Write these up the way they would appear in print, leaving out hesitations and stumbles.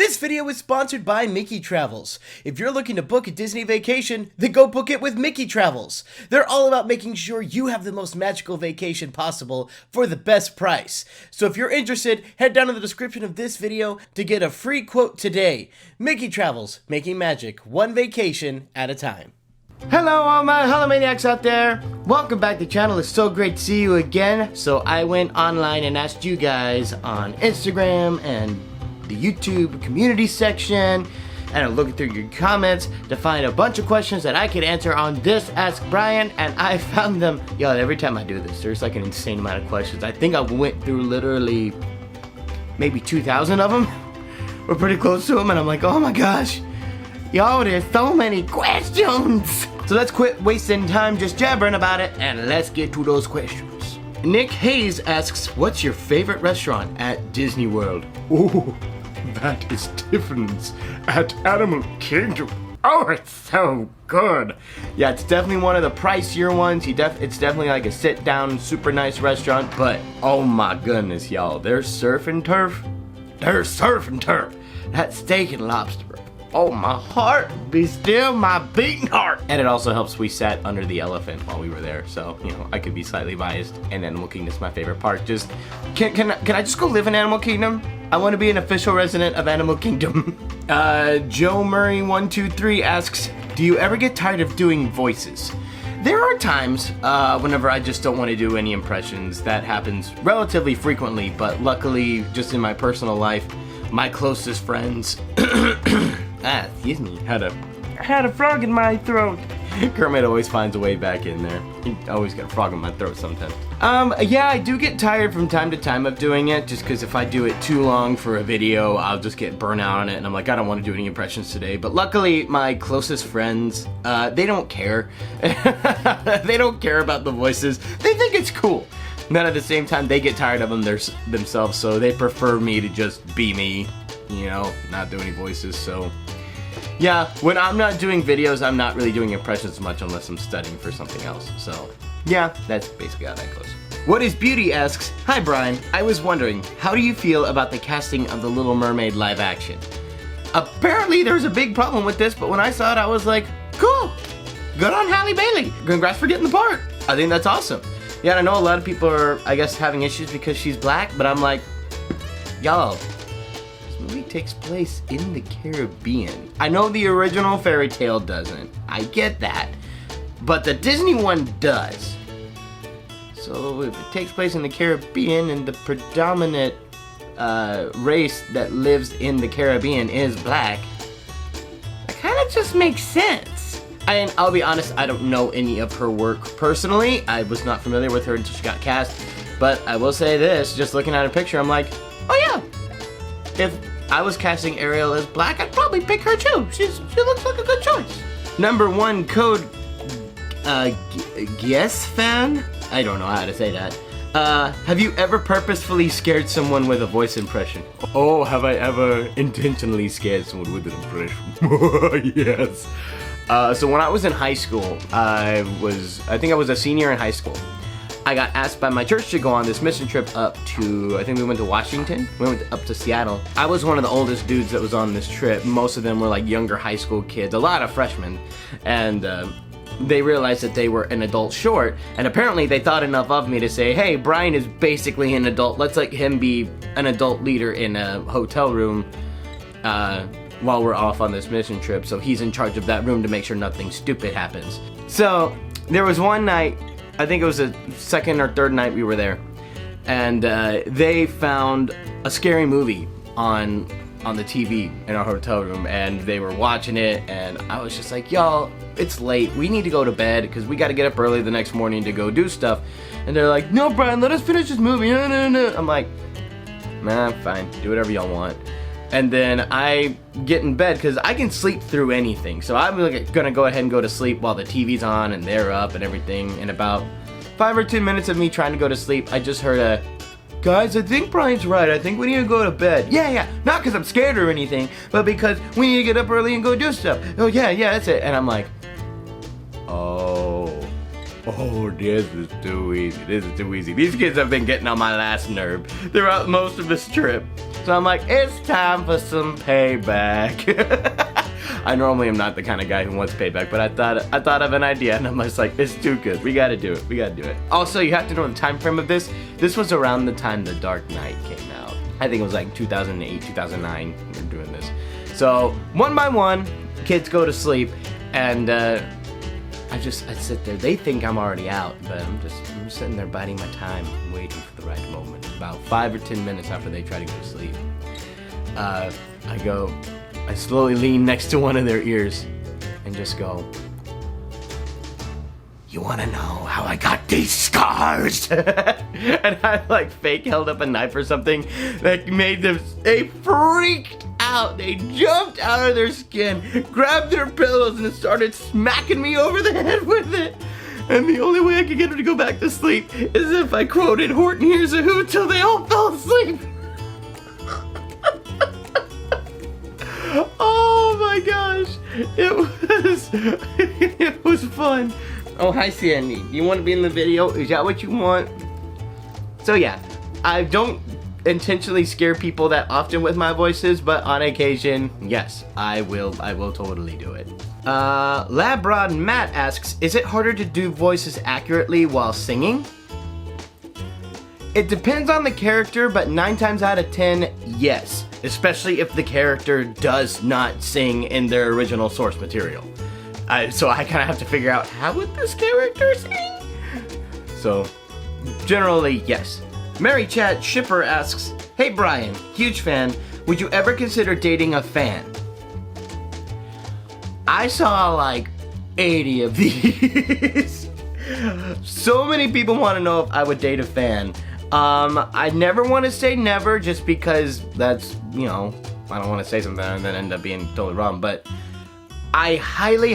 This video is sponsored by Mickey Travels. If you're looking to book a Disney vacation, then go book it with Mickey Travels. They're all about making sure you have the most magical vacation possible for the best price. So if you're interested, head down to the description of this video to get a free quote today. Mickey Travels, making magic one vacation at a time. Hello all my holomaniacs out there. Welcome back to the channel. It's so great to see you again. So I went online and asked you guys on Instagram and the YouTube community section, and I'm looking through your comments to find a bunch of questions that I could answer on this Ask Brian, and I found them. Yo, every time I do this, there's like an insane amount of questions. I think I went through literally maybe 2,000 of them. We're pretty close to them, and I'm like, oh my gosh. Yo, there's so many questions. So let's quit wasting time just jabbering about it, and let's get to those questions. Nick Hayes asks, what's your favorite restaurant at Disney World? Ooh, that is Tiffin's at Animal Kingdom. Oh, it's so good. Yeah, it's definitely one of the pricier ones. It's definitely like a sit-down, super nice restaurant, but oh my goodness, y'all, their surf and turf. There's surf and turf. That steak and lobster. Oh, my heart, be still my beating heart. And it also helps we sat under the elephant while we were there, so, you know, I could be slightly biased. And Animal Kingdom's my favorite park. Just, can I just go live in Animal Kingdom? I want to be an official resident of Animal Kingdom. Joe Murray 123 asks, do you ever get tired of doing voices? There are times whenever I just don't want to do any impressions. That happens relatively frequently, but luckily, just in my personal life, my closest friends, excuse me, I had a frog in my throat. Kermit always finds a way back in there. He always got a frog in my throat sometimes. Yeah, I do get tired from time to time of doing it, just because if I do it too long for a video, I'll just get burnt out on it, and I'm like, I don't want to do any impressions today. But luckily, my closest friends, they don't care. They don't care about the voices. They think it's cool. And then at the same time, they get tired of them themselves, so they prefer me to just be me, you know, not do any voices. So yeah, when I'm not doing videos, I'm not really doing impressions much unless I'm studying for something else. So yeah, that's basically how that goes. What is Beauty asks, hi Brian, I was wondering, how do you feel about the casting of the Little Mermaid live action? Apparently there's a big problem with this, but when I saw it, I was like, cool, good on Halle Bailey. Congrats for getting the part. I think that's awesome. Yeah, and I know a lot of people are, I guess, having issues because she's black, but I'm like, y'all, this movie takes place in the Caribbean. I know the original fairy tale doesn't. I get that. But the Disney one does. So if it takes place in the Caribbean and the predominant race that lives in the Caribbean is black, that kind of just makes sense. And I'll be honest, I don't know any of her work personally. I was not familiar with her until she got cast. But I will say this, just looking at her picture, I'm like, oh yeah. If I was casting Ariel as black, I'd probably pick her too. She looks like a good choice. Number one code, guess fan? I don't know how to say that. Have you ever purposefully scared someone with a voice impression? Oh, have I ever intentionally scared someone with an impression? Yes. So when I was in high school, I think I was a senior in high school. I got asked by my church to go on this mission trip up to, I think we went to Washington. We went up to Seattle. I was one of the oldest dudes that was on this trip. Most of them were like younger high school kids, a lot of freshmen. And they realized that they were an adult short. And apparently they thought enough of me to say, hey, Brian is basically an adult. Let's let him be an adult leader in a hotel room while we're off on this mission trip, so he's in charge of that room to make sure nothing stupid happens. So there was one night, I think it was the second or third night we were there, and they found a scary movie on the TV in our hotel room, and they were watching it, and I was just like, y'all, it's late, we need to go to bed because we got to get up early the next morning to go do stuff. And they're like, no, Brian, let us finish this movie. No. I'm like, nah, fine, do whatever y'all want. And then I get in bed because I can sleep through anything. So I'm gonna go ahead and go to sleep while the TV's on and they're up and everything. And about 5 or 10 minutes of me trying to go to sleep, I just heard guys, I think Brian's right. I think we need to go to bed. Yeah. Not because I'm scared or anything, but because we need to get up early and go do stuff. Oh, yeah, that's it. And I'm like, oh, this is too easy. These kids have been getting on my last nerve throughout most of this trip. So I'm like, it's time for some payback. I normally am not the kind of guy who wants payback, but I thought of an idea, and I'm just like, it's too good. We gotta do it. Also, you have to know the time frame of this. This was around the time The Dark Knight came out. I think it was like 2008, 2009. We were doing this. So one by one, kids go to sleep, and I sit there. They think I'm already out, but I'm sitting there biding my time, waiting for the right moment. About 5 or 10 minutes after they try to go to sleep, I slowly lean next to one of their ears and just go, you wanna know how I got these scars? And I like fake held up a knife or something that made them, they freaked out. They jumped out of their skin, grabbed their pillows, and started smacking me over the head with it. And the only way I could get them to go back to sleep is if I quoted Horton Hears a Who till they all fell asleep. Oh my gosh, it was fun. Oh, hi Sandy, you want to be in the video? Is that what you want? So yeah, I don't intentionally scare people that often with my voices, but on occasion, yes, I will totally do it. Labrod Matt asks, is it harder to do voices accurately while singing? It depends on the character, but 9 times out of 10, yes. Especially if the character does not sing in their original source material. So I kind of have to figure out, how would this character sing? So, generally, yes. Mary Chad Shipper asks, hey Brian, huge fan, would you ever consider dating a fan? I saw like 80 of these. So many people want to know if I would date a fan. I never want to say never, just because that's, I don't want to say something and then end up being totally wrong, but I highly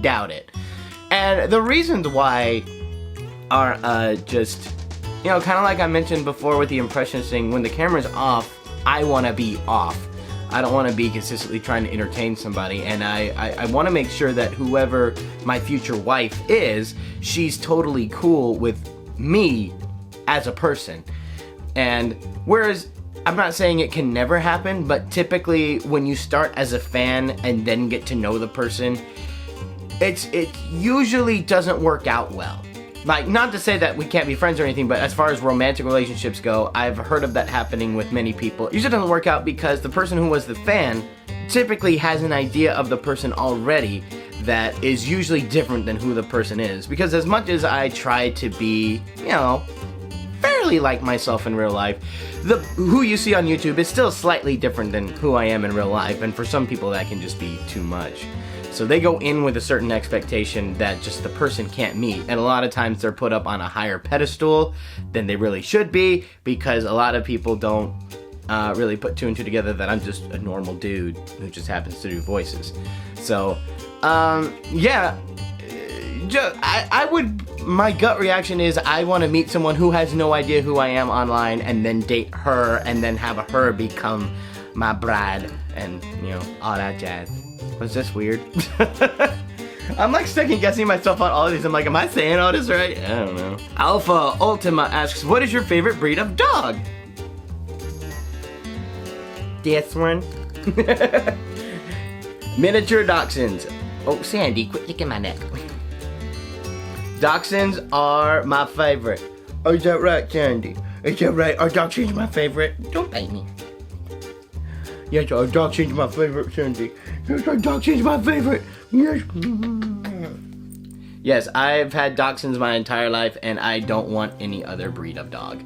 doubt it. And the reasons why are just, kind of like I mentioned before with the impressions thing, when the camera's off, I want to be off. I don't want to be consistently trying to entertain somebody, and I want to make sure that whoever my future wife is, she's totally cool with me as a person. And whereas I'm not saying it can never happen, but typically when you start as a fan and then get to know the person, it usually doesn't work out well. Like, not to say that we can't be friends or anything, but as far as romantic relationships go, I've heard of that happening with many people. It usually doesn't work out because the person who was the fan typically has an idea of the person already that is usually different than who the person is. Because as much as I try to be, fairly like myself in real life, who you see on YouTube is still slightly different than who I am in real life, and for some people that can just be too much. So they go in with a certain expectation that just the person can't meet, and a lot of times they're put up on a higher pedestal than they really should be, because a lot of people don't really put 2 and 2 together that I'm just a normal dude who just happens to do voices. So, yeah, my gut reaction is I want to meet someone who has no idea who I am online, and then date her, and then have her become my bride, and, all that jazz. Was this weird? I'm like second guessing myself on all of these. I'm like, am I saying all this right? I don't know. Alpha Ultima asks, what is your favorite breed of dog? This one. Miniature Dachshunds. Oh, Sandy, quit licking my neck. Dachshunds are my favorite. Oh, is that right, Sandy? Is that right? Are Dachshunds my favorite? Don't bite me. Yes, our Dachshunds my favorite, Sandy. Yes, our Dachshunds my favorite. Yes. Yes, I've had Dachshunds my entire life, and I don't want any other breed of dog.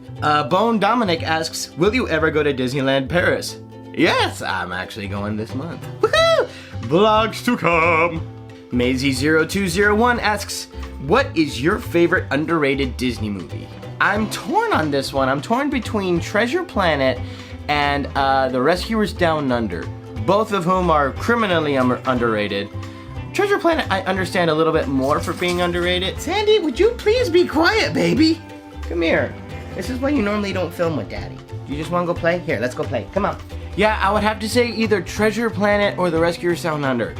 Bone Dominic asks, will you ever go to Disneyland Paris? Yes, I'm actually going this month. Woohoo! Vlogs to come. Maisie0201 asks, what is your favorite underrated Disney movie? I'm torn on this one. I'm torn between Treasure Planet and The Rescuers Down Under, both of whom are criminally underrated. Treasure Planet, I understand a little bit more for being underrated. Sandy, would you please be quiet, baby? Come here. This is why you normally don't film with Daddy. You just want to go play? Here, let's go play. Come on. Yeah, I would have to say either Treasure Planet or The Rescuers Down Under.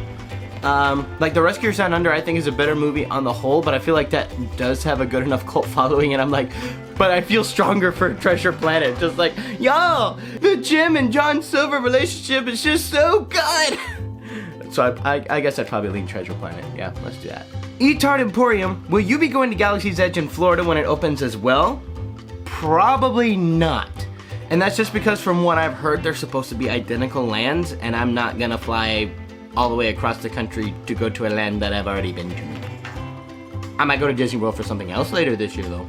Like The Rescuers Down Under, I think is a better movie on the whole, but I feel like that does have a good enough cult following, and I'm like, but I feel stronger for Treasure Planet. Just like, y'all, the Jim and John Silver relationship is just so good. So I guess I'd probably lean Treasure Planet. Yeah, let's do that. Etard Emporium, will you be going to Galaxy's Edge in Florida when it opens as well? Probably not. And that's just because from what I've heard, they're supposed to be identical lands, and I'm not gonna fly all the way across the country to go to a land that I've already been to. I might go to Disney World for something else later this year, though.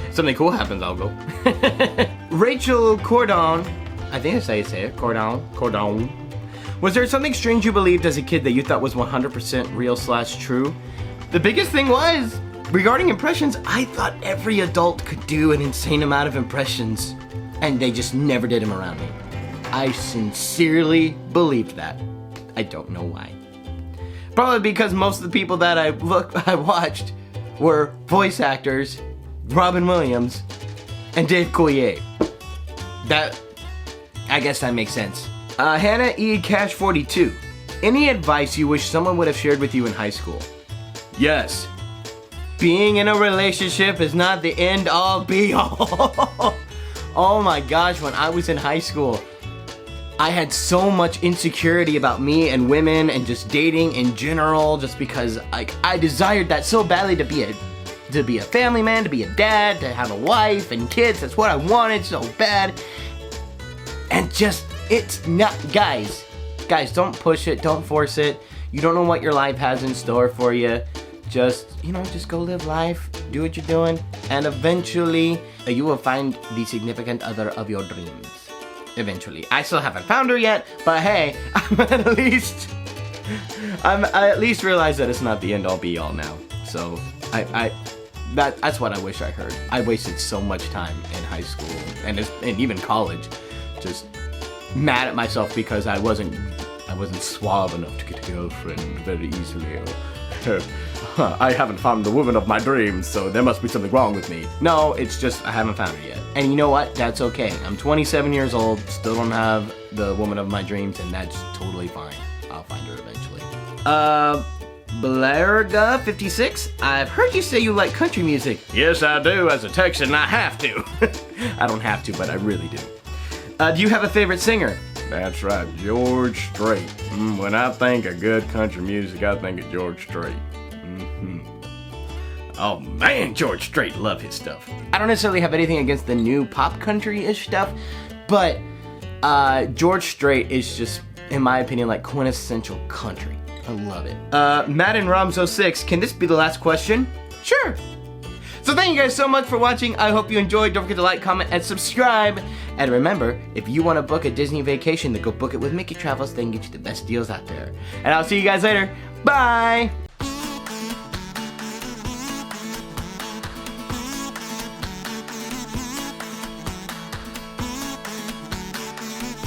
If something cool happens, I'll go. Rachel Cordon, I think that's how you say it, Cordon. Was there something strange you believed as a kid that you thought was 100% real/true? The biggest thing was, regarding impressions, I thought every adult could do an insane amount of impressions, and they just never did them around me. I sincerely believed that. I don't know why. Probably because most of the people that I watched were voice actors, Robin Williams, and Dave Coulier. I guess that makes sense. Hannah E. Cash 42. Any advice you wish someone would have shared with you in high school? Yes. Being in a relationship is not the end all be all. Oh my gosh, when I was in high school, I had so much insecurity about me and women and just dating in general, just because I desired that so badly, to be a family man, to be a dad, to have a wife and kids. That's what I wanted so bad. And just, it's not, guys, don't push it, don't force it. You don't know what your life has in store for you. Just go live life, do what you're doing, and eventually you will find the significant other of your dreams. Eventually. I still haven't found her yet, but hey, I at least realize that it's not the end all be all now. So that's what I wish I heard. I wasted so much time in high school and even college, just mad at myself because I wasn't suave enough to get a girlfriend very easily. I haven't found the woman of my dreams, so there must be something wrong with me. No, it's just I haven't found her yet. And you know what? That's okay. I'm 27 years old, still don't have the woman of my dreams, and that's totally fine. I'll find her eventually. Blarga 56. I've heard you say you like country music. Yes, I do. As a Texan, I have to. I don't have to, but I really do. Do you have a favorite singer? That's right, George Strait. When I think of good country music, I think of George Strait. Oh man, George Strait, love his stuff. I don't necessarily have anything against the new pop country-ish stuff, but George Strait is just, in my opinion, like quintessential country. I love it. Madden Roms 06, can this be the last question? Sure. So thank you guys so much for watching. I hope you enjoyed. Don't forget to like, comment, and subscribe. And remember, if you want to book a Disney vacation, then go book it with Mickey Travels. They can get you the best deals out there. And I'll see you guys later. Bye!